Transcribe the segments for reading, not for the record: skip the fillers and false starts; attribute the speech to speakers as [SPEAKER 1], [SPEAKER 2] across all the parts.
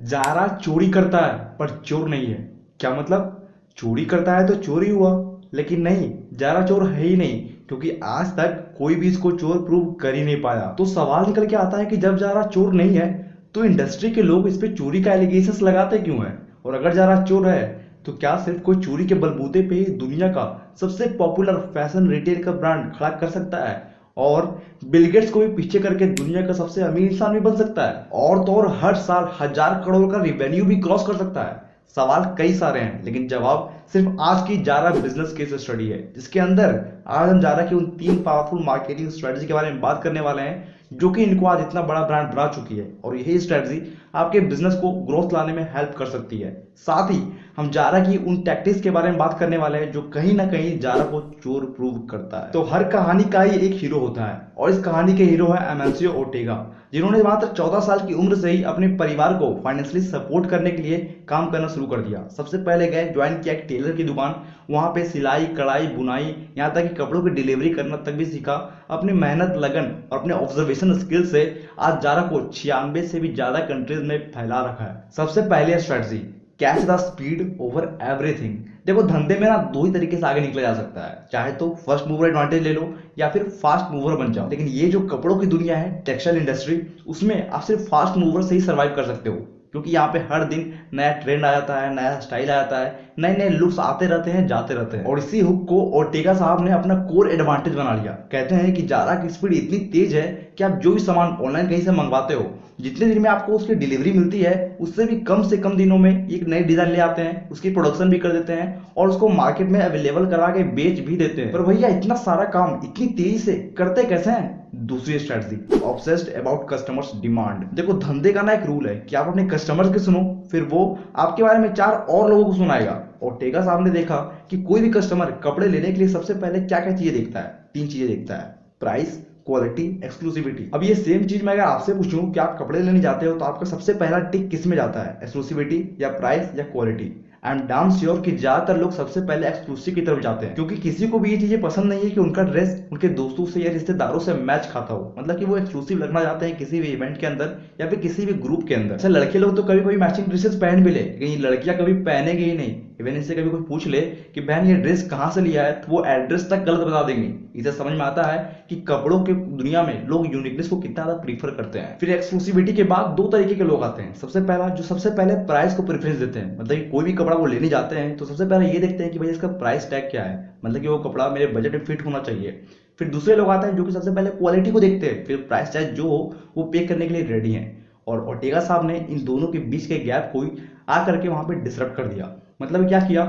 [SPEAKER 1] Zara चोरी करता है पर चोर नहीं है। क्या मतलब? चोरी करता है तो चोरी हुआ, लेकिन नहीं, जारा चोर है ही नहीं, क्योंकि आज तक कोई भी इसको चोर प्रूव कर ही नहीं पाया। तो सवाल निकल के आता है कि जब जारा चोर नहीं है तो इंडस्ट्री के लोग इस पे चोरी का एलिगेशंस लगाते क्यों हैं? और अगर जारा चोर है तो क्या सिर्फ कोई चोरी के बलबूते पे ही दुनिया का सबसे पॉपुलर फैशन रिटेल का ब्रांड खड़ा कर सकता है और बिल गेट्स को भी पीछे करके दुनिया का सबसे अमीर इंसान भी बन सकता है, और तो और हर साल 1,000 करोड़ का रिवेन्यू भी क्रॉस कर सकता है? सवाल कई सारे हैं, लेकिन जवाब सिर्फ आज की जारा बिजनेस केस स्टडी है, जिसके अंदर आज हम जारा की उन 3 पावरफुल मार्केटिंग स्ट्रेटजी के बारे में बात करने वाले हैं जो कि इनको आज इतना बड़ा ब्रांड बना चुकी है, और यही स्ट्रेटजी आपके बिजनेस को ग्रोथ लाने में हेल्प कर सकती है। साथ ही हम जारा की उन टैक्टिक्स के बारे में बात करने वाले हैं जो कहीं ना कहीं जारा को चोर प्रूव करता है। तो हर कहानी का ही एक हीरो होता है, और इस कहानी के हीरो है एमेंसियो ओर्टेगा, जिन्होंने मात्र 14 साल की उम्र से ही अपने परिवार को फाइनेंशियली सपोर्ट करने के लिए काम करना शुरू कर दिया। सबसे पहले गए, ज्वाइन किया एक टेलर की दुकान, वहां पे सिलाई कढ़ाई बुनाई यहाँ तक कि कपड़ों की डिलीवरी करना तक भी सीखा। अपनी मेहनत लगन और अपने ऑब्जर्वेशन स्किल से आज जारा को 96 से भी ज्यादा कंट्रीज में फैला रखा है। सबसे पहले strategy, catch the speed over everything. देखो, धंधे में ना दो ही तरीके से आगे निकला जा सकता है, चाहे तो फर्स्ट मूवर एडवांटेज ले लो या फिर फास्ट मूवर बन जाओ। लेकिन ये जो कपड़ों की दुनिया है, टेक्सटाइल इंडस्ट्री, उसमें आप सिर्फ फास्ट मूवर से ही सर्वाइव कर सकते हो, क्योंकि यहाँ पे हर दिन नया ट्रेंड आ जाता है, नया स्टाइल आ जाता है, नए नए लुक्स आते रहते हैं जाते रहते हैं। और इसी हुक को ओर्टेगा साहब ने अपना कोर एडवांटेज बना लिया। कहते हैं कि जारा की स्पीड इतनी तेज है कि आप जो भी सामान ऑनलाइन कहीं से मंगवाते हो, जितने दिन में आपको उसकी डिलीवरी मिलती है उससे भी कम से कम दिनों में एक नई डिजाइन ले आते हैं, उसकी प्रोडक्शन भी कर देते हैं और उसको मार्केट में अवेलेबल करा के बेच भी देते हैं। पर भैया, इतना सारा काम इतनी तेजी से करते कैसे हैं? दूसरी strategy, obsessed about customers demand. देखो, धंधे का ना एक रूल है कि आप अपने कस्टमर्स की सुनो, फिर वो आपके बारे में 4 और लोगों को सुनाएगा। और टेगा साहब ने देखा कि कोई भी कस्टमर कपड़े लेने के लिए सबसे पहले क्या क्या चीजें देखता है? 3 चीजें देखता है, प्राइस, क्वालिटी, एक्सक्लूसिविटी। अब ये सेम चीज मैं अगर आपसे पूछूं कि आप कपड़े लेने जाते हो तो आपका सबसे पहला टिक किस में जाता है? एक्सक्लूसिविटी या प्राइस या quality? I am damn sure कि ज्यादातर लोग सबसे पहले एक्सक्लूसिव की तरफ जाते हैं, क्योंकि किसी को भी ये चीजें पसंद नहीं है कि उनका ड्रेस उनके दोस्तों से या रिश्तेदारों से मैच खाता हो। मतलब कि वो एक्सक्लूसिव लगना चाहते हैं किसी भी इवेंट के अंदर या फिर किसी भी ग्रुप के अंदर। अच्छा, लड़के लोग तो कभी कभी मैचिंग ड्रेसेस पहन भी ले, लेकिन लड़कियां कभी पहनेगी ही नहीं। इवन इनसे कभी कोई पूछ ले कि बहन ये ड्रेस कहाँ से लिया है, तो वो एड्रेस तक गलत बता देंगे। इसे समझ में आता है कि कपड़ों की दुनिया में लोग यूनिकनेस को कितना ज्यादा प्रीफर करते हैं। फिर एक्सक्लूसिविटी के बाद 2 तरीके के लोग आते हैं। सबसे पहला, जो सबसे पहले प्राइस को प्रेफरेंस देते हैं, मतलब कि कोई भी कपड़ा वो लेने जाते हैं तो सबसे पहले ये देखते हैं कि भाई इसका प्राइस टैग क्या है, मतलब कि वो कपड़ा मेरे बजट में फिट होना चाहिए। फिर दूसरे लोग आते हैं जो कि सबसे पहले क्वालिटी को देखते हैं, फिर प्राइस टैग जो हो वो पे करने के लिए रेडी हैं। और ओर्टेगा साहब ने इन दोनों के बीच के गैप को आकर के वहां पे डिसरप्ट कर दिया। मतलब क्या किया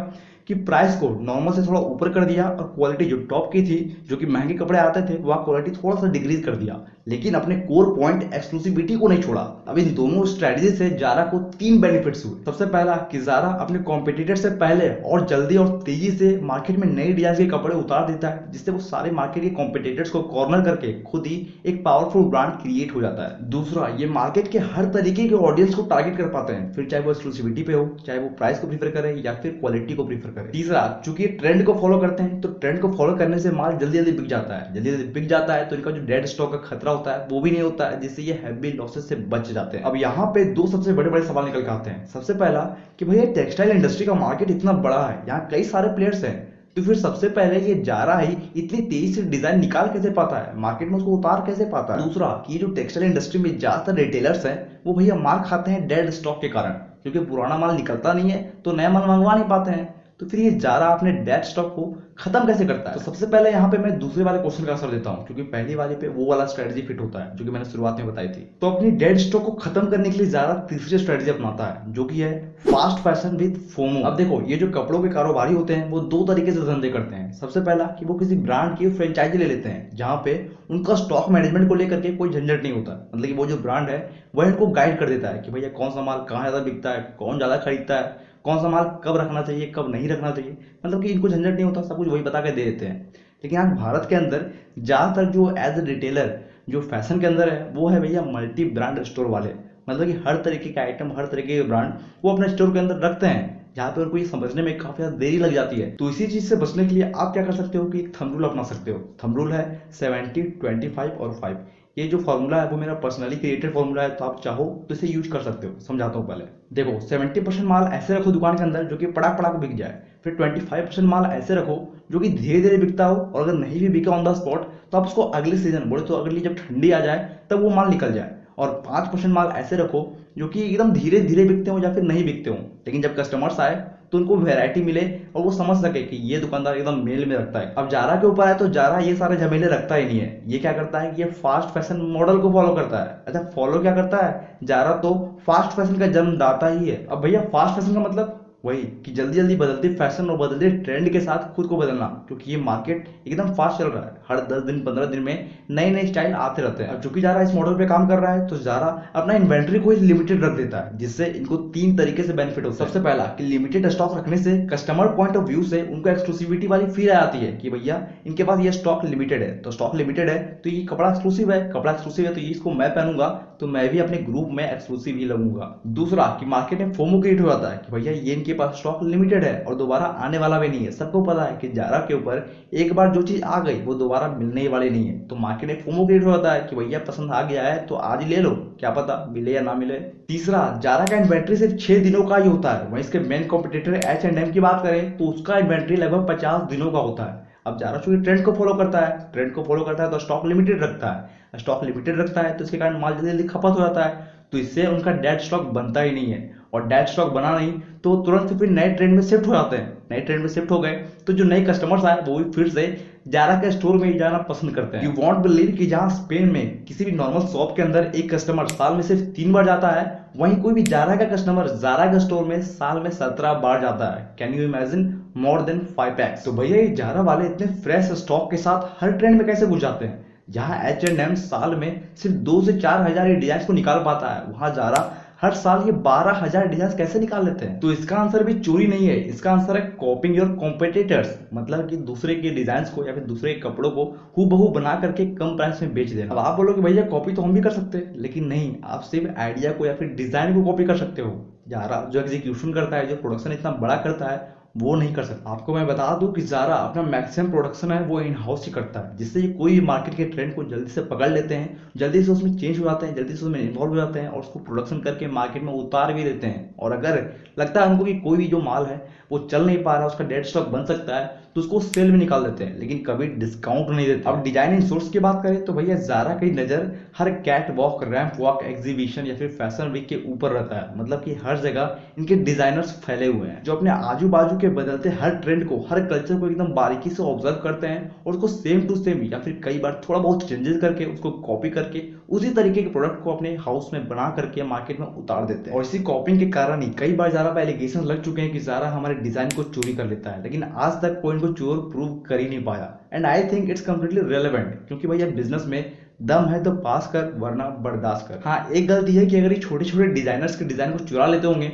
[SPEAKER 1] कि प्राइस को नॉर्मल से थोड़ा ऊपर कर दिया और क्वालिटी जो टॉप की थी, जो कि महंगे कपड़े आते थे, वह क्वालिटी थोड़ा सा डिक्रीज कर दिया, लेकिन अपने कोर पॉइंट एक्सक्लूसिविटी को नहीं छोड़ा। अब इन दोनों स्ट्रेटजी से जारा को 3 बेनिफिट्स हुए। सबसे पहला कि जारा अपने कॉम्पिटिटर से पहले और जल्दी और तेजी से मार्केट में नई डिजाइन के कपड़े उतार देता है, जिससे वो सारे मार्केट के कॉम्पिटिटर्स को कॉर्नर करके खुद ही एक पावरफुल ब्रांड क्रिएट हो जाता है। दूसरा, ये मार्केट के हर तरीके के ऑडियंस को टारगेट कर पाते हैं, फिर चाहे वो एक्सक्लूसिविटी पे हो, चाहे वो प्राइस को प्रीफर करे या फिर क्वालिटी को प्रीफर करे। तीसरा, चूंकि ट्रेंड को फॉलो करते हैं तो ट्रेंड को फॉलो करने से माल जल्दी जल्दी बिक जाता है। जल्दी जल्दी बिक जाता है तो इनका जो डेड स्टॉक का खतरा होता है वो भी नहीं होता है, जिससे ये हैवी लॉसेस से बच जाते हैं। अब यहाँ पे 2 सबसे बड़े बड़े सवाल निकल के आते हैं। सबसे पहला कि भैया टेक्सटाइल इंडस्ट्री का मार्केट इतना बड़ा है, यहाँ कई सारे प्लेयर्स हैं, तो फिर सबसे पहले ये जारा ही इतनी तेजी से डिजाइन निकाल कैसे पाता है, मार्केट में उसको उतार कैसे पाता है? दूसरा, कि जो टेक्सटाइल इंडस्ट्री में ज्यादातर रिटेलर्स हैं वो भैया मार खाते हैं डेड स्टॉक के कारण, क्योंकि पुराना माल निकलता नहीं है तो नया माल मंगवा नहीं पाते हैं। तो फिर ये जारा अपने डेड स्टॉक को खत्म कैसे करता है? तो सबसे पहले यहाँ पे मैं दूसरे वाले क्वेश्चन का आंसर देता हूँ, क्योंकि पहली वाले पे वो वाला स्ट्रेटजी फिट होता है जो कि मैंने शुरुआत में बताई थी। तो अपनी डेड स्टॉक को खत्म करने के लिए जारा तीसरी स्ट्रेटजी अपनाता है, जो कि है फास्ट फैशन विद फोमो। अब देखो, ये जो कपड़ों के कारोबारी होते हैं वो 2 तरीके से धंधे करते हैं। सबसे पहला कि वो किसी ब्रांड की फ्रेंचाइजी ले लेते हैं, जहां पे उनका स्टॉक मैनेजमेंट को लेकर के कोई झंझट नहीं होता। मतलब कि वो जो ब्रांड है वह इनको गाइड कर देता है कि भैया कौन सा माल कहाँ ज्यादा बिकता है, कौन ज्यादा खरीदता है, कौन सा माल कब रखना चाहिए कब नहीं रखना चाहिए। मतलब कि इनको झंझट नहीं होता, सब कुछ वही बता के दे देते हैं। लेकिन आज भारत के अंदर ज्यादातर जो एज ए रिटेलर जो फैशन के अंदर है वो है भैया मल्टी ब्रांड स्टोर वाले। मतलब कि हर तरीके के आइटम, हर तरीके के ब्रांड वो अपने स्टोर के अंदर रखते हैं, जहाँ पे उनको ये समझने में काफी ज्यादा देरी लग जाती है। तो इसी चीज से बचने के लिए आप क्या कर सकते हो कि एक थंब रूल अपना सकते हो। थंब रूल है 70, 25 और 5। ये जो फॉर्मूला है वो मेरा पर्सनली क्रिएटेड फॉर्मूला है, तो आप चाहो तो इसे यूज कर सकते हो। समझाता हूँ पहले। देखो, 70% माल ऐसे रखो दुकान के अंदर जो कि पड़ाक पड़ाक बिक जाए। फिर 25% माल ऐसे रखो जो कि धीरे धीरे बिकता हो, और अगर नहीं भी बिका ऑन द स्पॉट तो आप उसको अगले सीजन, बोले तो अगली जब ठंडी आ जाए तब वो माल निकल जाए। और 5% माल ऐसे रखो जो कि एकदम धीरे धीरे बिकते हो या फिर नहीं बिकते हो, लेकिन जब कस्टमर्स आए तो उनको वैरायटी मिले और वो समझ सके कि ये दुकानदार एकदम मेल में रखता है। अब जारा के ऊपर है तो जारा ये सारे झमेले रखता ही नहीं है। ये क्या करता है कि ये फास्ट फैशन मॉडल को फॉलो करता है। अच्छा, फॉलो क्या करता है? जारा तो फास्ट फैशन का जन्मदाता ही है। अब भैया फास्ट फैशन का मतलब वही कि जल्दी जल्दी बदलते फैशन और बदलते ट्रेंड के साथ खुद को बदलना, क्योंकि ये मार्केट एकदम फास्ट चल रहा है। हर 10 दिन 15 दिन में नए नए स्टाइल आते रहते हैं। अब चूंकि जारा इस मॉडल पे काम कर रहा है तो जारा अपना इन्वेंट्री को लिमिटेड रख देता है, जिससे इनको 3 तरीके से बेनिफिट होता है। सबसे पहला कि लिमिटेड स्टॉक रखने से कस्टमर पॉइंट ऑफ व्यू से उनको एक्सक्लूसिविटी वाली फील आती है कि भैया इनके पास ये स्टॉक लिमिटेड है, तो स्टॉक लिमिटेड है तो ये कपड़ा एक्सक्लूसिव है, कपड़ा एक्सक्लूसिव है तो ये इसको मैं पहनूंगा तो मैं भी अपने ग्रुप में एक्सक्लूसिव ही लगूंगा। दूसरा कि मार्केट में फोमो क्रिएट हो जाता है कि भैया ये इनके पास स्टॉक लिमिटेड है और दोबारा आने वाला भी नहीं है। सबको पता है कि जारा के ऊपर एक बार जो चीज आ गई वो दोबारा मिलने ही वाली नहीं है, तो मार्केट में फोमो क्रिएट हो जाता है कि भैया पसंद आ गया है तो आज ही ले लो, क्या पता मिले या ना मिले। तीसरा, जारा का इन्वेंट्री सिर्फ 6 दिनों का ही होता है। वहीं इसके मेन कॉम्पिटिटर H&M की बात करें तो उसका इन्वेंट्री लगभग 50 दिनों का होता है। अब जारा चूंकि ट्रेंड को फॉलो करता है तो स्टॉक लिमिटेड रखता है। स्टॉक लिमिटेड रखता है तो इसके कारण माल जल्दी जल्दी खपत हो जाता है, तो इससे उनका डेड स्टॉक बनता ही नहीं है। और डेड स्टॉक बना नहीं तो तुरंत फिर नए ट्रेंड में शिफ्ट हो जाते हैं। नए ट्रेंड में शिफ्ट हो गए तो जो नए कस्टमर्स आए वो भी फिर से जारा के स्टोर में ही जाना पसंद करते हैं। यू वॉन्ट बिलीव कि जहां स्पेन में किसी भी नॉर्मल शॉप के अंदर एक कस्टमर साल में सिर्फ 3 बार जाता है, वहीं कोई भी जारा का कस्टमर जारा के स्टोर में साल में 17 बार जाता है। Can you imagine? More than 5x। तो भैया ये जारा वाले इतने फ्रेश स्टॉक के साथ हर ट्रेंड में कैसे घुस जाते हैं? जहां H&M साल में सिर्फ 2 से 4 हजार डिजाइन को निकाल पाता है, वहां जारा हर साल ये 12,000 डिजाइन कैसे निकाल लेते हैं? तो इसका आंसर भी चोरी नहीं है, इसका आंसर है कॉपिंग योर कॉम्पिटिटर्स। मतलब कि दूसरे के डिजाइन को या फिर दूसरे के कपड़ों को हूबहू बना करके कम प्राइस में बेच देना। अब आप बोलोगे भैया कॉपी तो हम भी कर सकते हैं, लेकिन नहीं, आप सिर्फ आइडिया को या फिर डिजाइन को कॉपी कर सकते हो। जारा जो एग्जीक्यूशन करता है, जो प्रोडक्शन इतना बड़ा करता है, वो नहीं कर सकता। आपको मैं बता दूं कि जारा अपना मैक्सिमम प्रोडक्शन है वो इन हाउस ही करता है, जिससे ये कोई भी मार्केट के ट्रेंड को जल्दी से पकड़ लेते हैं, जल्दी से उसमें चेंज हो जाते हैं, जल्दी से उसमें इन्वॉल्व हो जाते हैं और उसको प्रोडक्शन करके मार्केट में उतार भी देते हैं। और अगर लगता है उनको कि कोई भी जो माल है वो चल नहीं पा रहा, उसका डेड स्टॉक बन सकता है, तो उसको सेल में निकाल देते हैं, लेकिन कभी डिस्काउंट नहीं देते। अब डिजाइन इन सोर्स की बात करें तो भैया जारा की नजर हर cat walk, ramp walk, exhibition या फिर फैशन वीक के ऊपर रहता है। मतलब कि हर जगह इनके डिजाइनर्स फैले हुए हैं जो अपने आजू बाजू के बदलते हर ट्रेंड को, हर कल्चर को एकदम बारीकी से ऑब्जर्व करते हैं और उसको सेम टू सेम या फिर कई बार थोड़ा बहुत चेंजेस करके उसको कॉपी करके उसी तरीके के प्रोडक्ट को अपने हाउस में बना करके मार्केट में उतार देते हैं। और इसी कॉपिंग के कारण ही कई बार जारा पर एलिगेशन लग चुके हैं कि जारा हमारे डिजाइन को चोरी कर लेता है, लेकिन आज तक कोई इनको चोर प्रूव कर ही नहीं पाया। And I think it's completely relevant, क्योंकि भैया बिजनेस में दम है तो पास कर, वरना बर्दाश्त कर। हाँ, एक गलती है कि अगर ये छोटे छोटे डिजाइनर्स के डिजाइन को चुरा लेते होंगे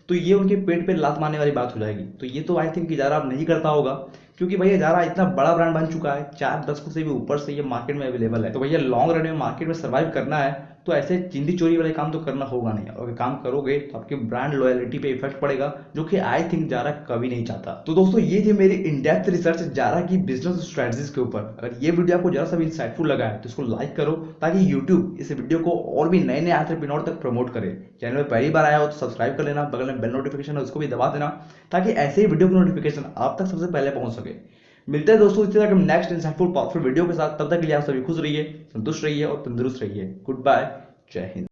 [SPEAKER 1] तो ये उनके पेट पे लात मारने वाली बात हो जाएगी। तो ये तो आई थिंक कि जारा अब नहीं करता होगा, क्योंकि भैया जारा इतना बड़ा ब्रांड बन चुका है, 4 दशकों से भी ऊपर से ये मार्केट में अवेलेबल है। तो भैया लॉन्ग रन में मार्केट में सर्वाइव करना है तो ऐसे चिंदी चोरी वाले काम तो करना होगा नहीं, और अगर काम करोगे तो आपके ब्रांड लॉयलिटी पे इफेक्ट पड़ेगा, जो कि आई थिंक जारा कभी नहीं चाहता। तो दोस्तों ये थी मेरी इन डेप्थ रिसर्च जारा की बिजनेस स्ट्रेटजीज के ऊपर। अगर ये वीडियो आपको जरा सा भी इंसाइटफुल लगा है तो इसको लाइक करो, ताकि यूट्यूब इस वीडियो को और भी नए नए एंटरप्रेन्योर तक प्रमोट करे। चैनल में पहली बार आया हो तो सब्सक्राइब कर लेना, बगल में बेल नोटिफिकेशन है उसको भी दबा देना, ताकि ऐसे ही वीडियो की नोटिफिकेशन आप तक सबसे पहले पहुंच सके। मिलते हैं दोस्तों इसी तरह के नेक्स्ट इंसाइटफुल पावरफुल वीडियो के साथ। तब तक के लिए आप सभी खुश रहिए, संतुष्ट रहिए और तंदुरुस्त रहिए। गुड बाय, जय हिंद।